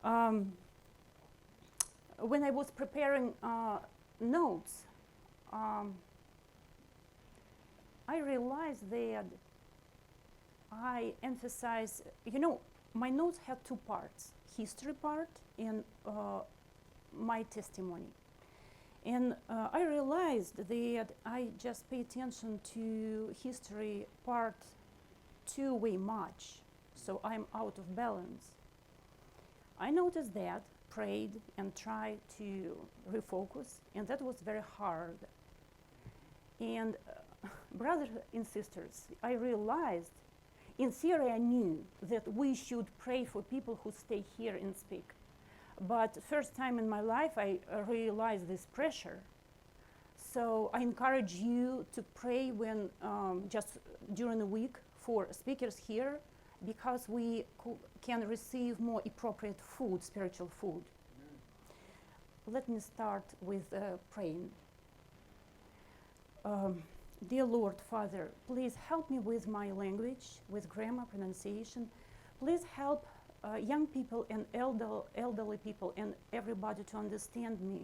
Um, when I was preparing notes, I realized that I emphasize, my notes have two parts, history part and my testimony. And I realized that I just pay attention to history part too way much, so I'm out of balance. I noticed that, prayed and tried to refocus, and that was very hard. And brothers and sisters, I realized, in theory I knew that we should pray for people who stay here and speak. But first time in my life I realized this pressure. So I encourage you to pray when just during the week for speakers here, because we can receive more appropriate food, spiritual food. Let me start with praying. Dear Lord, Father, please help me with my language, with grammar, pronunciation. Please help young people and elderly people and everybody to understand me.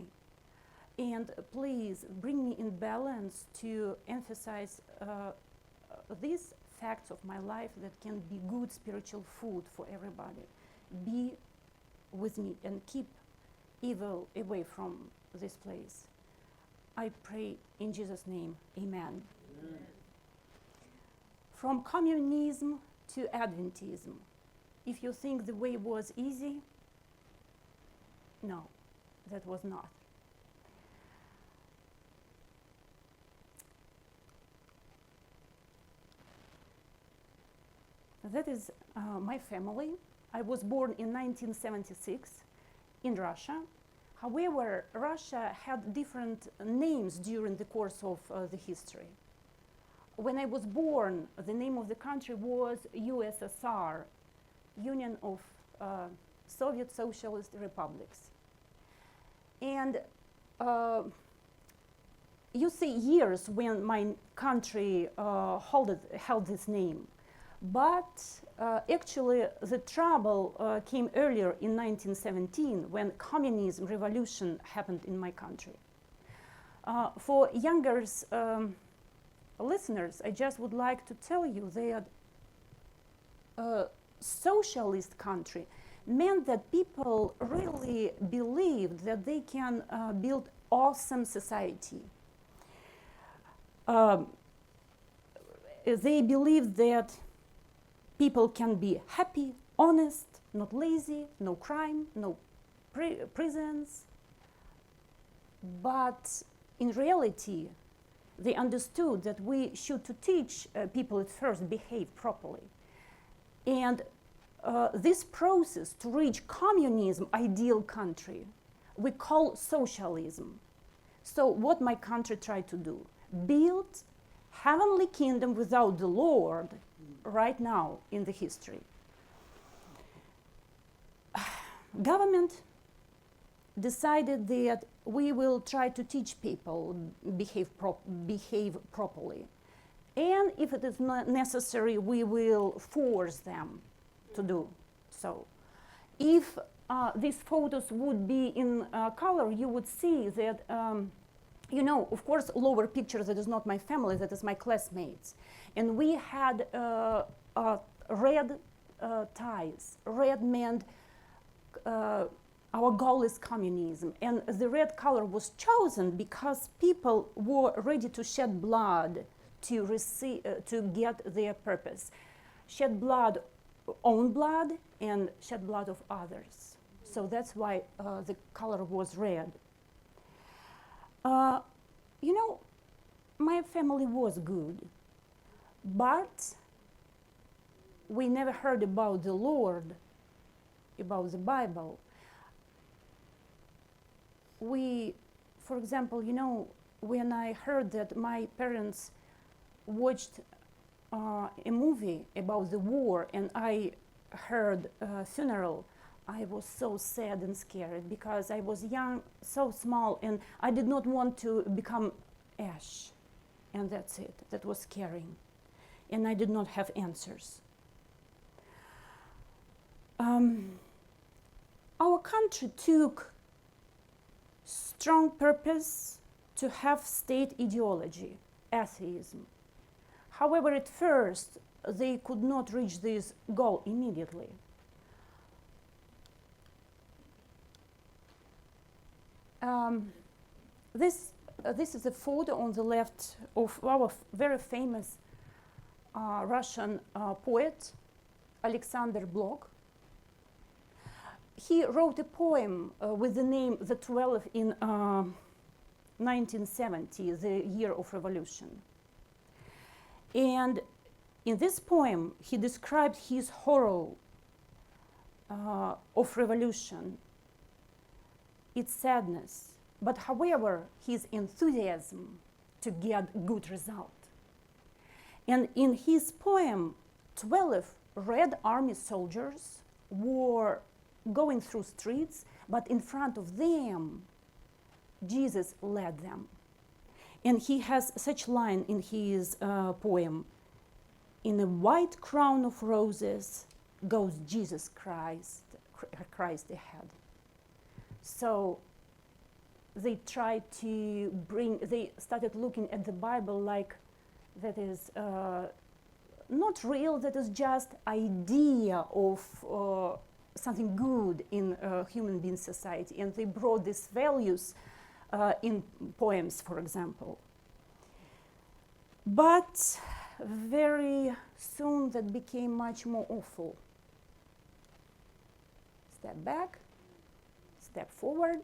And please bring me in balance to emphasize these facts of my life that can be good spiritual food for everybody. Be with me and keep evil away from this place. I pray in Jesus' name, amen. Amen. From communism to Adventism. If you think the way was easy, no, that was not. That is my family. I was born in 1976 in Russia. However, Russia had different names during the course of the history. When I was born, the name of the country was USSR, Union of Soviet Socialist Republics. And you see years when my country held this name. But actually the trouble came earlier in 1917 when communism revolution happened in my country. For younger listeners, I just would like to tell you that socialist country meant that people really believed that they can build awesome society. They believed that people can be happy, honest, not lazy, no crime, no prisons. But in reality, they understood that we should to teach people at first behave properly. And this process to reach communism, ideal country, we call socialism. So what my country tried to do, build heavenly kingdom without the Lord right now in the history. Government decided that we will try to teach people behave properly. And if it is not necessary, we will force them to do so. If these photos would be in color, you would see that, of course, lower picture, that is not my family, that is my classmates. And we had red ties. Red meant our goal is communism. And the red color was chosen because people were ready to shed blood to get their purpose. Shed blood, own blood, and shed blood of others. So that's why the color was red. My family was good, but we never heard about the Lord, about the Bible. For example, when I heard that my parents watched a movie about the war and I heard a funeral, I was so sad and scared because I was young, so small, and I did not want to become ash. And that's it. That was scaring. And I did not have answers. Our our country took strong purpose to have state ideology, atheism. However, at first, they could not reach this goal immediately. This is a photo on the left of our very famous Russian poet, Alexander Blok. He wrote a poem with the name The 12 in 1970, the year of revolution. And in this poem, he described his horror of revolution, its sadness, but however, his enthusiasm to get good result. And in his poem, 12 Red Army soldiers were going through streets, but in front of them, Jesus led them. And he has such line in his poem, "In a white crown of roses goes Jesus Christ ahead." So they started looking at the Bible like that is not real, that is just idea of something good in human being society. And they brought these values in poems, for example. But very soon that became much more awful. Step back, step forward,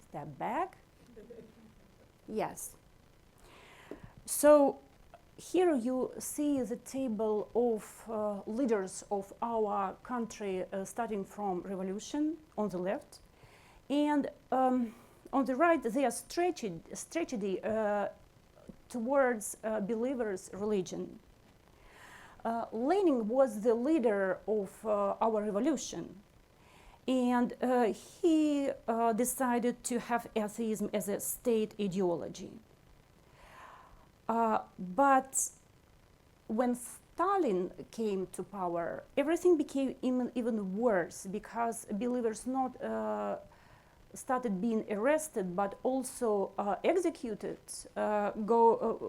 step back. Yes. So here you see the table of leaders of our country starting from revolution on the left. And on the right, they are strategy towards believers' religion. Lenin was the leader of our revolution. And he decided to have atheism as a state ideology. But when Stalin came to power, everything became even worse, because believers not started being arrested, but also executed,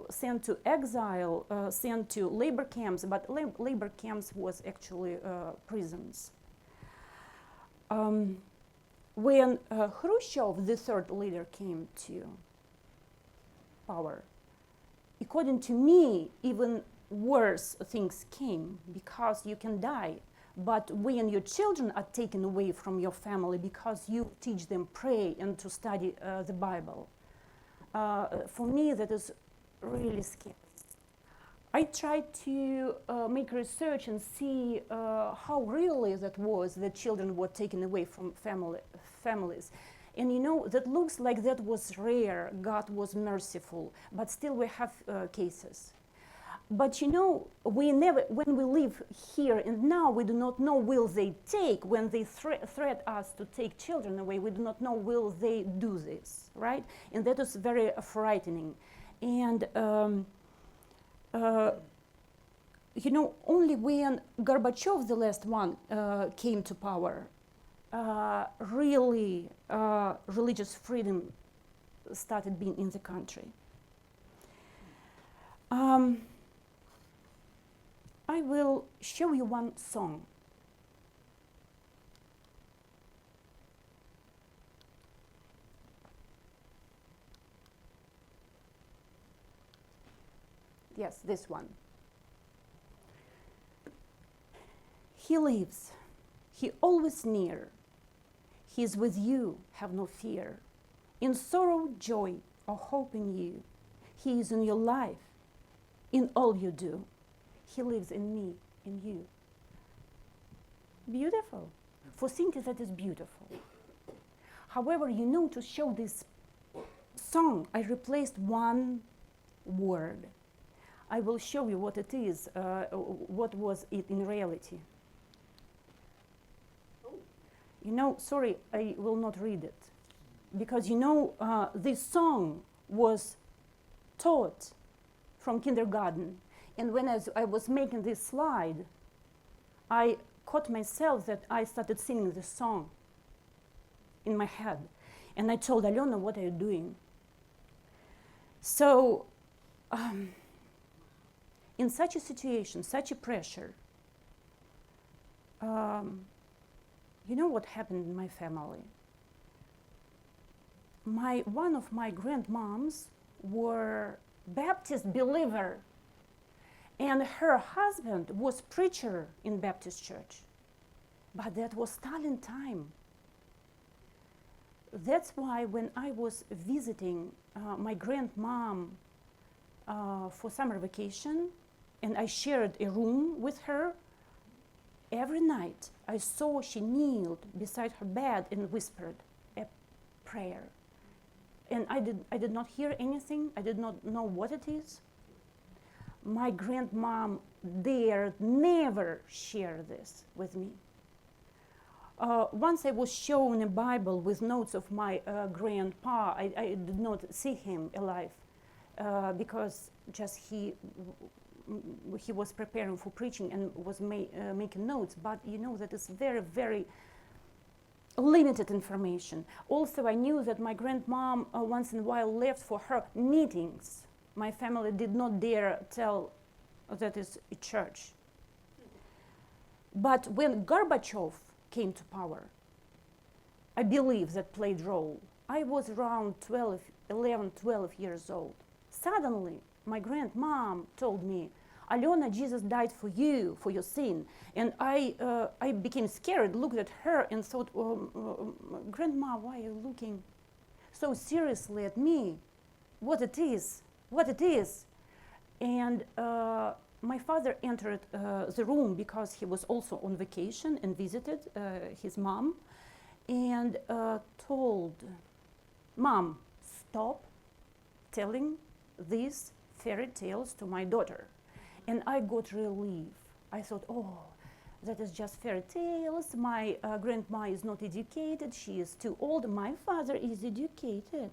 sent to exile, sent to labor camps, but labor camps was actually prisons. When Khrushchev, the third leader, came to power, according to me, even worse things came, because you can die. But when your children are taken away from your family because you teach them pray and to study the Bible, for me that is really scary. I tried to make research and see how really that was, that children were taken away from families. And you know, that looks like that was rare, God was merciful, but still we have cases. But you know, when we live here and now, we do not know will they take, when they threat us to take children away, we do not know will they do this, right? And that is very frightening. And you know, only when Gorbachev, the last one, came to power, really religious freedom started being in the country. I will show you one song. Yes, this one. He lives, he always near. He is with you, have no fear. In sorrow, joy, or hope in you. He is in your life, in all you do. He lives in me, in you. Beautiful. For Cynthia, that is beautiful. However, you know, to show this song, I replaced one word. I will show you what it is, what was it in reality. You know, sorry, I will not read it. Because you know, this song was taught from kindergarten. And when I was making this slide, I caught myself that I started singing this song. in my head. And I told Alyona, what are you doing? So, in such a situation, such a pressure, you know what happened in my family? One of my grandmoms were Baptist believer, and her husband was preacher in Baptist church. But that was Stalin time. That's why when I was visiting my grandmom for summer vacation, and I shared a room with her, every night I saw she kneeled beside her bed and whispered a prayer. And I did not hear anything. I did not know what it is. My grandmom dared never share this with me. Once I was shown a Bible with notes of my grandpa. I did not see him alive because just he was preparing for preaching and was making notes. But you know that is very, very limited information. Also, I knew that my grandmom once in a while left for her meetings. My family did not dare tell that is a church. But when Gorbachev came to power, I believe that played role. I was around 11, 12 years old. Suddenly, my grandmom told me, Alyona, Jesus died for you, for your sin. And I became scared, looked at her and thought, Grandma, why are you looking so seriously at me? What it is? What it is? And my father entered the room because he was also on vacation and visited his mom and told, Mom, stop telling these fairy tales to my daughter. And I got relief. I thought, oh, that is just fairy tales. My grandma is not educated. She is too old. My father is educated.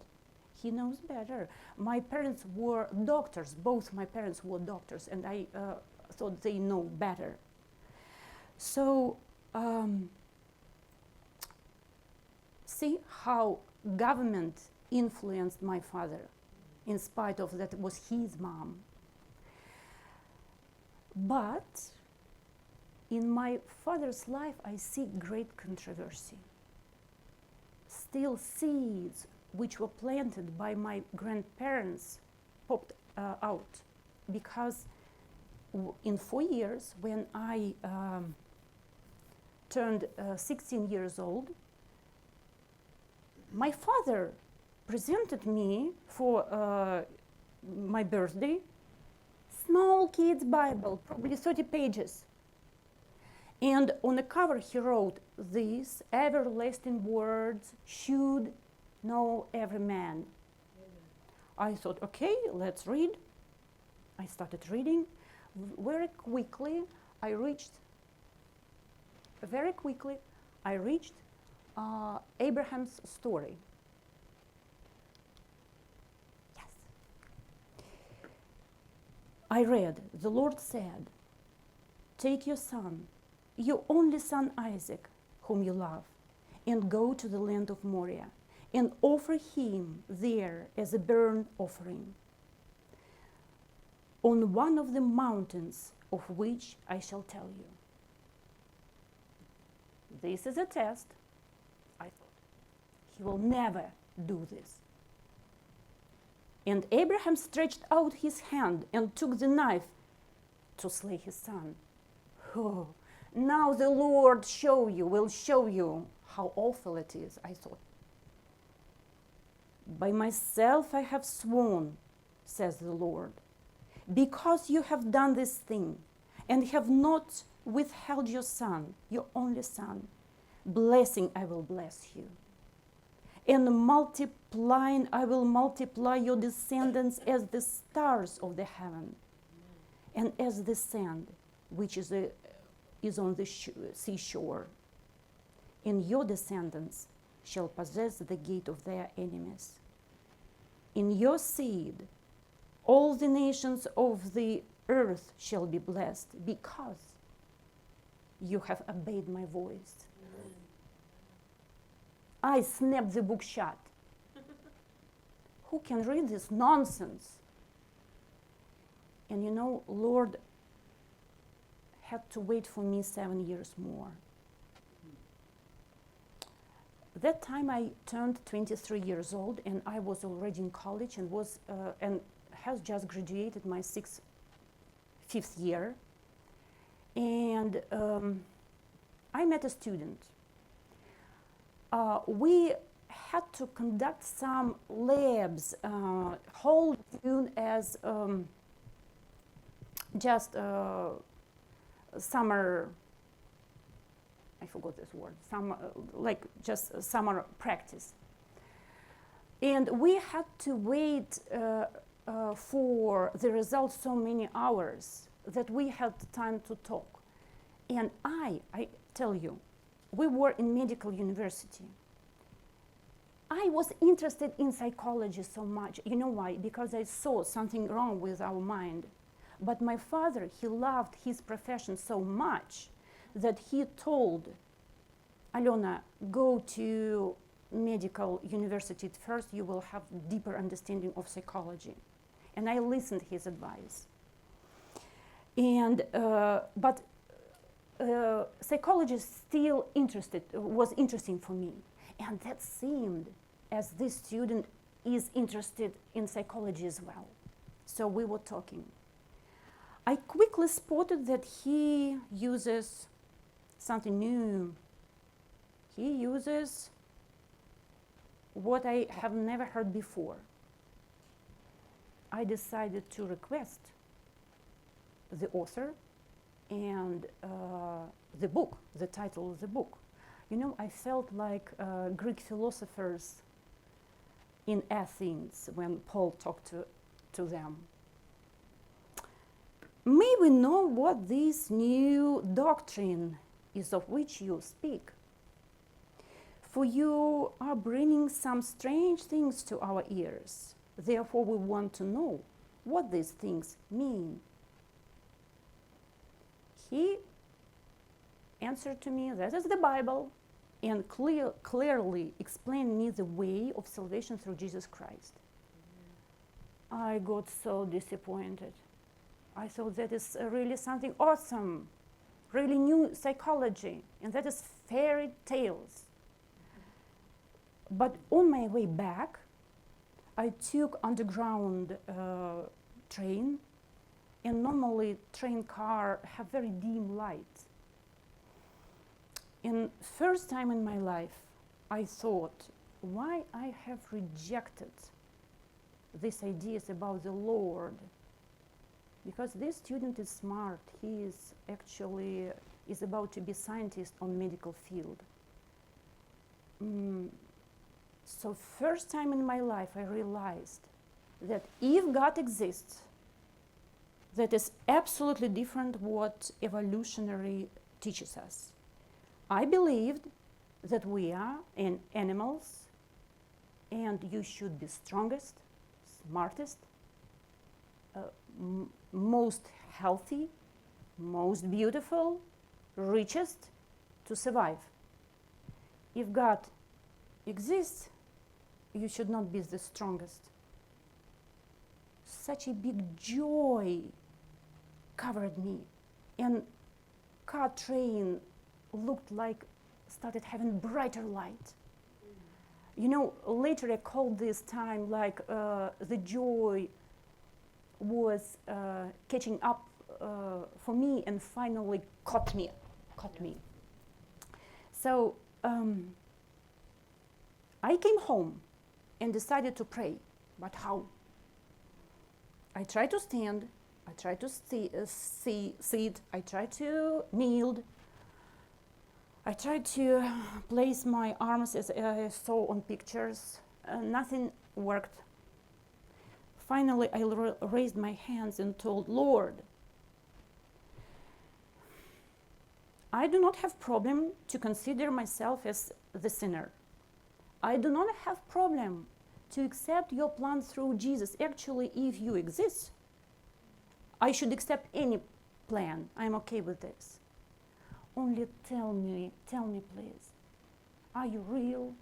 He knows better. My parents were doctors. Both my parents were doctors, and I thought they know better. So, see how government influenced my father, in spite of that it was his mom. But in my father's life, I see great controversy. Still seeds which were planted by my grandparents popped out. Because in 4 years, when I turned 16 years old, my father presented me for my birthday small kids Bible, probably 30 pages. And on the cover he wrote, these everlasting words should know every man. I thought, okay, let's read. I started reading. Very quickly, I reached Abraham's story. I read, the Lord said, take your son, your only son Isaac, whom you love, and go to the land of Moriah, and offer him there as a burnt offering on one of the mountains of which I shall tell you. This is a test. I thought, he will never do this. And Abraham stretched out his hand and took the knife to slay his son. Oh, now the Lord will show you how awful it is, I thought. By myself I have sworn, says the Lord, because you have done this thing and have not withheld your son, your only son, blessing I will bless you. And multiplying, I will multiply your descendants as the stars of the heaven, and as the sand which is on the seashore. And your descendants shall possess the gate of their enemies. In your seed, all the nations of the earth shall be blessed, because you have obeyed my voice. I snapped the book shut. Who can read this nonsense? And you know, Lord had to wait for me 7 years more. That time I turned 23 years old, and I was already in college and has just graduated my fifth year. And I met a student. We had to conduct some labs, whole June as just summer, I forgot this word, like just summer practice. And we had to wait for the results so many hours that we had time to talk. And I tell you, we were in medical university. I was interested in psychology so much. You know why? Because I saw something wrong with our mind. But my father, he loved his profession so much that he told Alyona, go to medical university first, you will have deeper understanding of psychology. And I listened to his advice. And, but psychology still was interesting for me. And that seemed as this student is interested in psychology as well. So we were talking. I quickly spotted that he uses something new. He uses what I have never heard before. I decided to request the author and the book, the title of the book. You know, I felt like Greek philosophers in Athens when Paul talked to them. May we know what this new doctrine is of which you speak. For you are bringing some strange things to our ears. Therefore, we want to know what these things mean. He answered to me, that is the Bible, and clearly explained me the way of salvation through Jesus Christ. I got so disappointed. I thought that is really something awesome, really new psychology, and that is fairy tales. But on my way back, I took underground train, and normally train car have very dim light. And first time in my life, I thought, why I have rejected these ideas about the Lord? Because this student is smart. He is actually about to be scientist on medical field. So first time in my life, I realized that if God exists, that is absolutely different what evolutionary teaches us. I believed that we are animals, and you should be strongest, smartest, most healthy, most beautiful, richest to survive. If God exists, you should not be the strongest. Such a big joy covered me, and car train looked like started having brighter light. You know, later I called this time like the joy was catching up for me and finally caught me. So I came home and decided to pray, but how? I tried to stand, I tried to sit, I tried to kneel, I tried to place my arms as I saw on pictures. Nothing worked. Finally, I raised my hands and told, Lord, I do not have problem to consider myself as the sinner. I do not have problem to accept your plan through Jesus. Actually, if you exist, I should accept any plan. I'm okay with this. Only tell me please, are you real?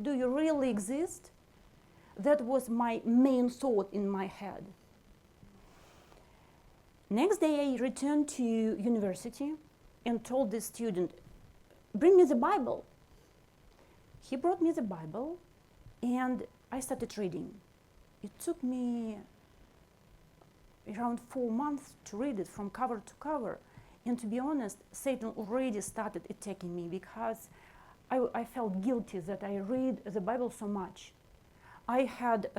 Do you really exist? That was my main thought in my head. Next day, I returned to university and told the student, bring me the Bible. He brought me the Bible, and I started reading. It took me around 4 months to read it from cover to cover. And to be honest, Satan already started attacking me because I felt guilty that I read the Bible so much. I had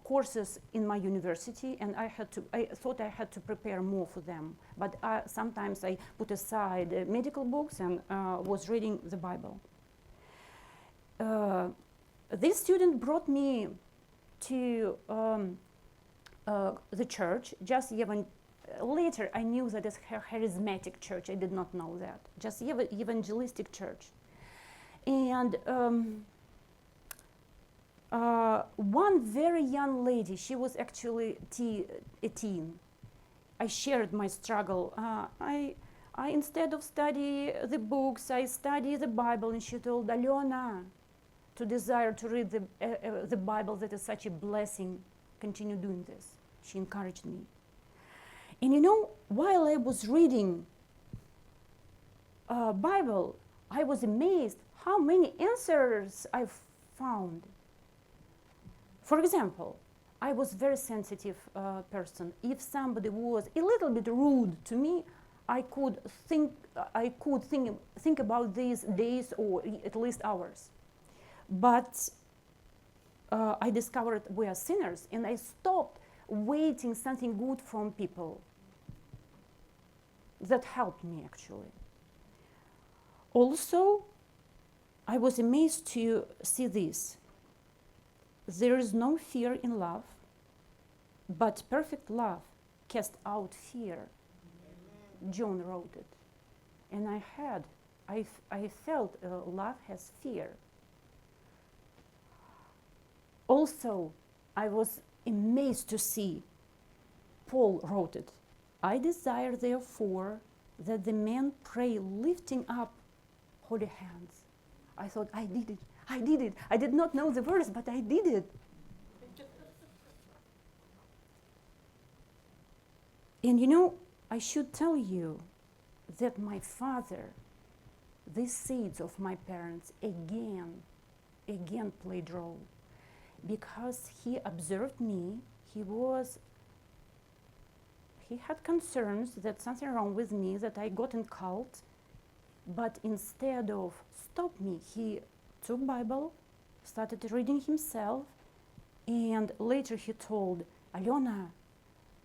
courses in my university, and I thought I had to prepare more for them. But sometimes I put aside medical books and was reading the Bible. This student brought me to the church. Later, I knew that it's a charismatic church. I did not know that. Just evangelistic church. And one very young lady, she was actually a teen. I shared my struggle. I instead of study the books, I study the Bible, and she told Alyona to desire to read the Bible. That is such a blessing. Continue doing this. She encouraged me. And you know, while I was reading Bible, I was amazed how many answers I found. For example, I was a very sensitive person. If somebody was a little bit rude to me, I could think about these days or at least hours. But I discovered we are sinners, and I stopped waiting something good from people. That helped me, actually. Also, I was amazed to see this. There is no fear in love, but perfect love casts out fear. John wrote it. And I felt love has fear. Also, I was amazed to see Paul wrote it. I desire, therefore, that the men pray lifting up holy hands. I thought, I did it. I did it. I did not know the verse, but I did it. And you know, I should tell you that my father, these seeds of my parents, again played role. Because he observed me, he had concerns that something wrong with me, that I got in cult, but instead of stop me, he took Bible, started reading himself, and later he told, Alyona,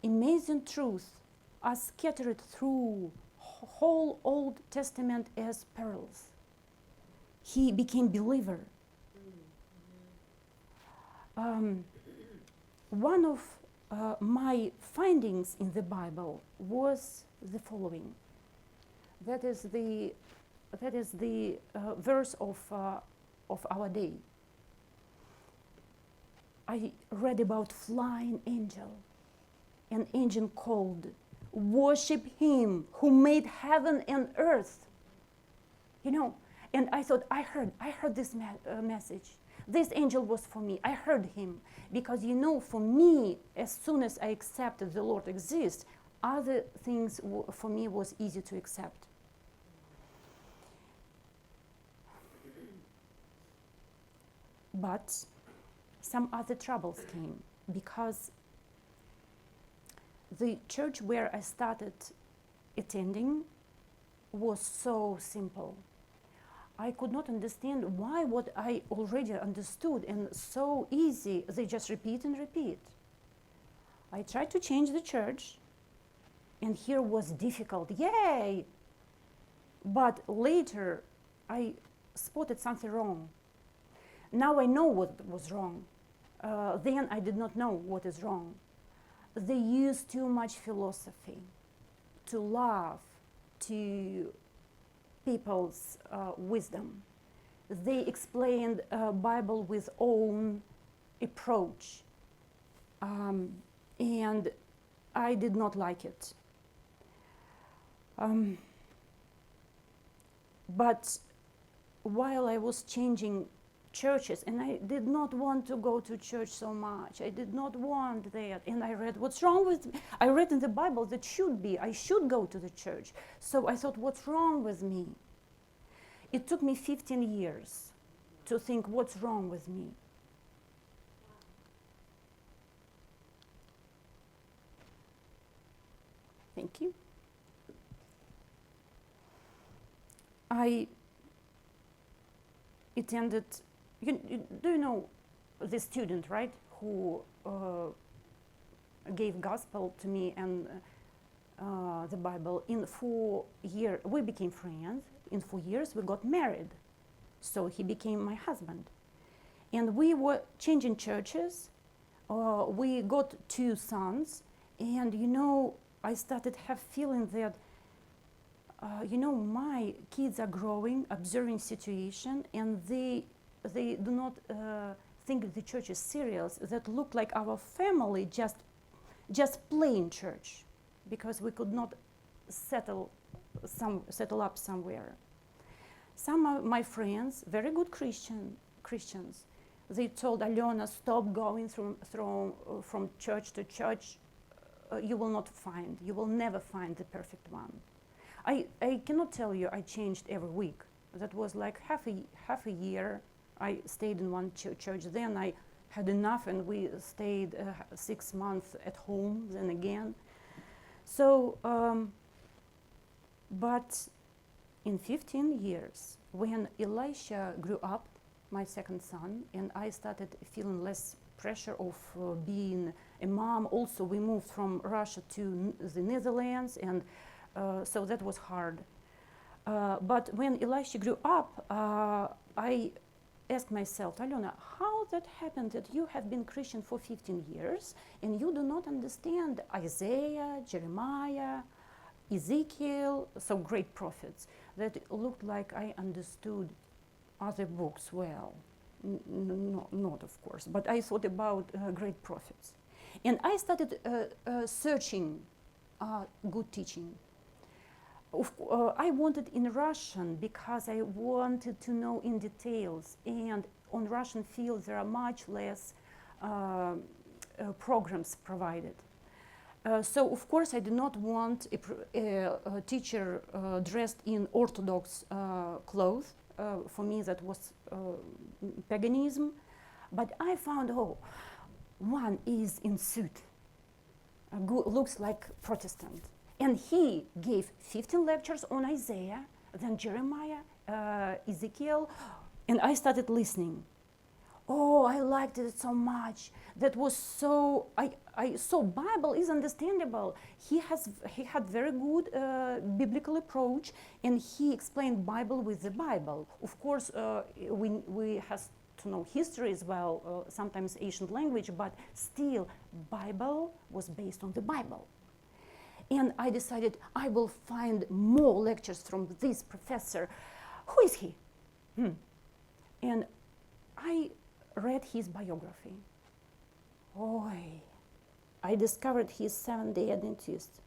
amazing truths are scattered through whole Old Testament as pearls. He became believer. One of my findings in the Bible was the following. That is the verse of our day. I read about flying angel. An angel called, worship him who made heaven and earth. You know, and I thought, I heard this message. This angel was for me. I heard him. Because, you know, for me, as soon as I accepted the Lord exists, other things for me was easy to accept. But some other troubles came, because the church where I started attending was so simple. I could not understand why what I already understood and so easy, they just repeat and repeat. I tried to change the church, and here was difficult, yay! But later I spotted something wrong. Now I know what was wrong. Then I did not know what is wrong. They use too much philosophy to laugh to people's wisdom. They explained Bible with own approach, and I did not like it. But while I was changing churches, and I did not want to go to church so much. I did not want that. And I read, what's wrong with me? I read in the Bible that I should go to the church. So I thought, what's wrong with me? It took me 15 years to think, what's wrong with me? Thank you. I attended, do you know the student, right, who gave gospel to me and the Bible? In 4 years, we became friends. In 4 years, we got married. So he became my husband. And we were changing churches. We got 2 sons. And, I started have feeling that, my kids are growing, observing situation, and they do not think the church is serious. That looked like our family just plain church, because we could not settle up somewhere. Some of my friends, very good Christians, they told Alyona, stop going from church to church. You will never find the perfect one. I cannot tell you I changed every week. That was like half a year. I stayed in one church. Then I had enough, and we stayed 6 months at home. Then again. So, but in 15 years, when Elisha grew up, my second son, and I started feeling less pressure of being a mom. Also, we moved from Russia to the Netherlands, and so that was hard. But when Elisha grew up, I asked myself, Alyona, how that happened that you have been Christian for 15 years and you do not understand Isaiah, Jeremiah, Ezekiel, so great prophets, that it looked like I understood other books well. Not of course, but I thought about great prophets. And I started searching good teaching. I wanted in Russian because I wanted to know in details, and on Russian field there are much less programs provided. So of course I did not want a teacher dressed in Orthodox clothes. For me that was paganism, but I found, one is in suit, looks like Protestant. And he gave 15 lectures on Isaiah, then Jeremiah, Ezekiel, and I started listening. Oh, I liked it so much. That was so, I saw Bible is understandable. He had very good biblical approach, and he explained Bible with the Bible. Of course, we have to know history as well, sometimes ancient language, but still Bible was based on the Bible. And I decided I will find more lectures from this professor. Who is he? And I read his biography. I discovered he's Seventh-day Adventist.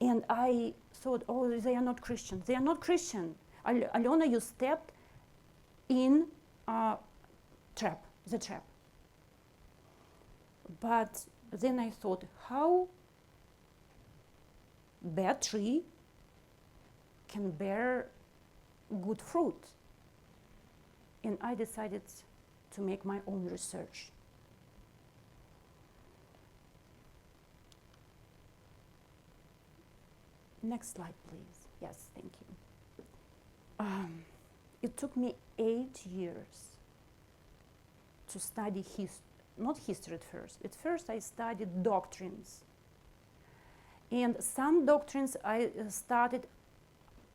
And I thought, they are not Christian. They are not Christian. Alyona, you stepped in the trap. But then I thought, how bad tree can bear good fruit? And I decided to make my own research. Next slide, please. Yes, thank you. It took me 8 years to study not history at first. At first I studied doctrines. And some doctrines I started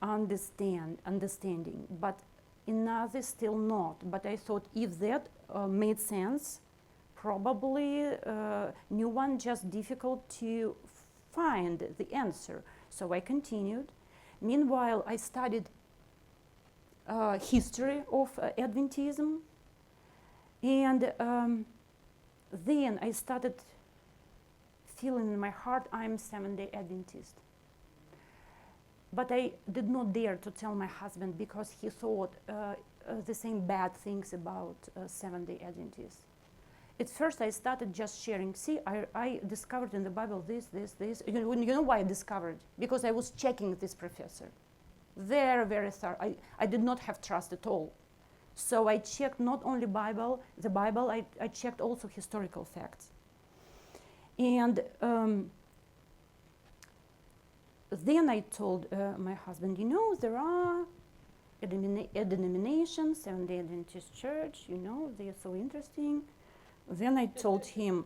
understanding, but in others still not. But I thought if that made sense, probably new one just difficult to find the answer. So I continued. Meanwhile, I studied history of Adventism, and then I started feeling in my heart I'm Seventh-day Adventist. But I did not dare to tell my husband because he thought the same bad things about Seventh-day Adventists. At first, I started just sharing. See, I discovered in the Bible this. You know why I discovered? Because I was checking this professor. Very, very thorough. I did not have trust at all. So I checked not only the Bible, I checked also historical facts. And then I told my husband, you know, there are a denomination, Seventh-day Adventist Church, you know, they are so interesting. Then I told him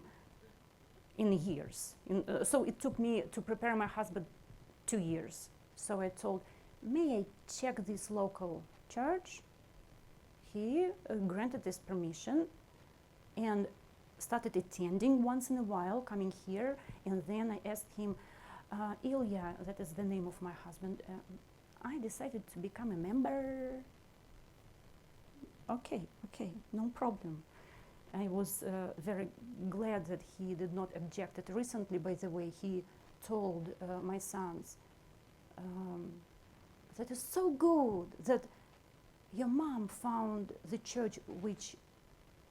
in years. So it took me to prepare my husband 2 years. So I told, may I check this local church? He granted this permission and started attending once in a while, coming here. And then I asked him, Ilya, that is the name of my husband, I decided to become a member. Okay, no problem. I was very glad that he did not object. Recently, by the way, he told my sons, that is so good that your mom found the church which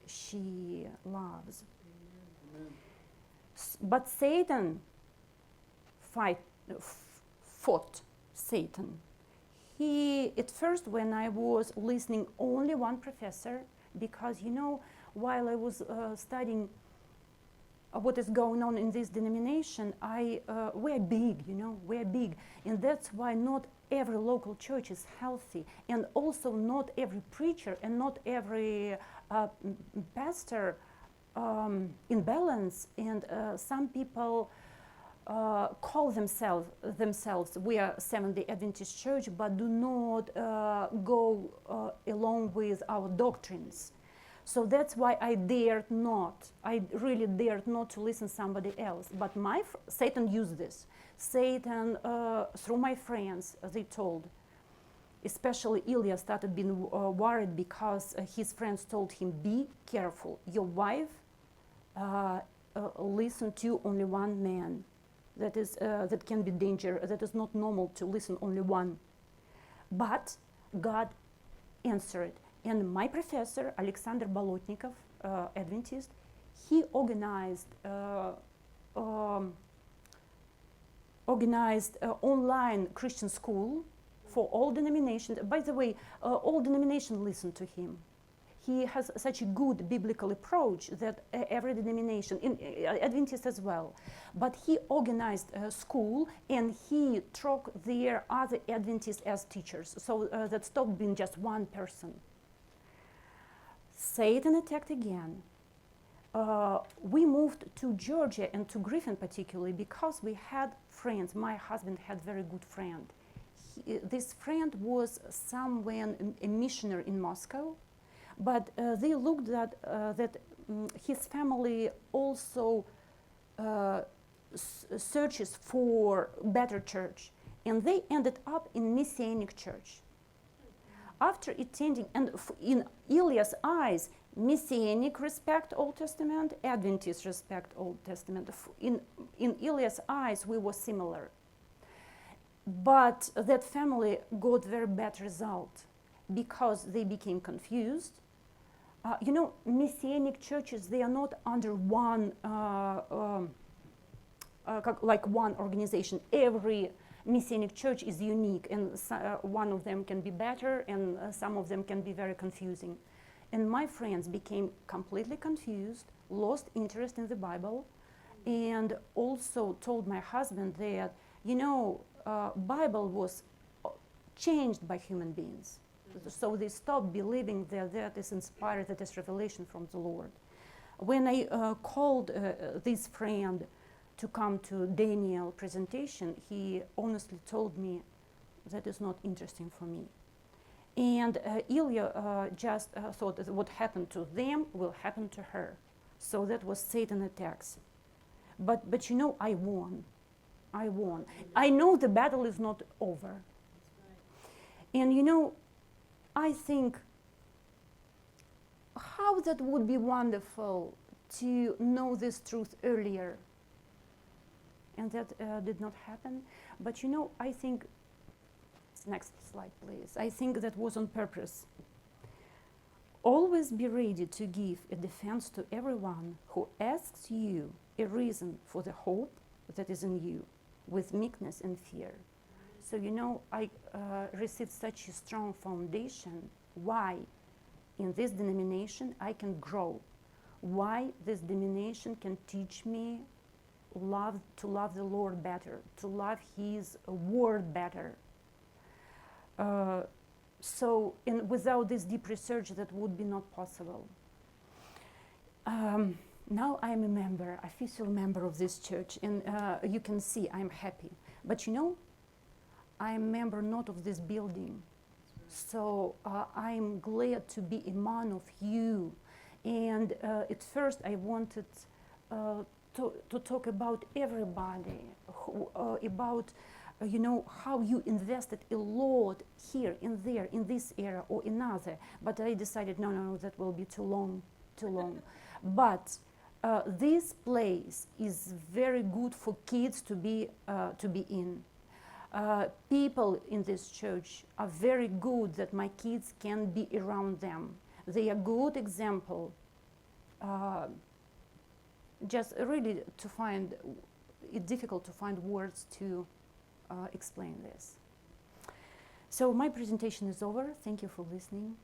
she loves. Amen. But Satan fought Satan. At first, when I was listening only one professor, because, you know, while I was studying what is going on in this denomination, we're big, you know, we're big. And that's why not every local church is healthy. And also not every preacher and not every pastor in balance. And some people call themselves we are Seventh-day Adventist Church, but do not go along with our doctrines. So that's why I really dared not to listen to somebody else. But Satan used this. Satan, through my friends, they told, especially Ilya started being worried because his friends told him, be careful, your wife listen to only one man. That can be danger. That is not normal to listen only one. But God answered. And my professor, Alexander Bolotnikov, Adventist, he organized online Christian school for all denominations. By the way, all denominations listen to him. He has such a good biblical approach that every denomination, Adventist as well, but he organized a school and he took their other Adventists as teachers, so that stopped being just one person. Satan attacked again. We moved to Georgia and to Griffin particularly because we had friends. My husband had a very good friend. This friend was somewhere a missionary in Moscow. But they looked at that his family also searches for better church, and they ended up in Messianic church. After attending, and in Ilya's eyes, Messianic respect Old Testament, Adventist respect Old Testament. In Ilya's eyes, we were similar. But that family got very bad result because they became confused. You know, Messianic churches, they are not under one, like one organization. Every Messianic church is unique, and one of them can be better, and some of them can be very confusing. And my friends became completely confused, lost interest in the Bible, and also told my husband that, you know, Bible was changed by human beings. So they stopped believing that is inspired, that is revelation from the Lord. When I called this friend to come to Daniel presentation, he honestly told me that is not interesting for me. And Ilya just thought that what happened to them will happen to her. So that was Satan attacks. But you know, I won. I know the battle is not over. And you know, I think how that would be wonderful to know this truth earlier. And that did not happen. But you know, I think, next slide please, I think that was on purpose. Always be ready to give a defense to everyone who asks you a reason for the hope that is in you, with meekness and fear. So, I received such a strong foundation why in this denomination I can grow, why this denomination can teach me to love the Lord better, to love His word better. So, without this deep research, that would be not possible. Now I'm a member, official member of this church, and you can see I'm happy. But I'm a member not of this building. So I'm glad to be among of you. And at first I wanted to talk about everybody, about how you invested a lot here and there, in this area or another. But I decided, no, that will be too long. But this place is very good for kids to be in. People in this church are very good that my kids can be around them. They are good example. Just really it's difficult to find words to explain this. So my presentation is over. Thank you for listening.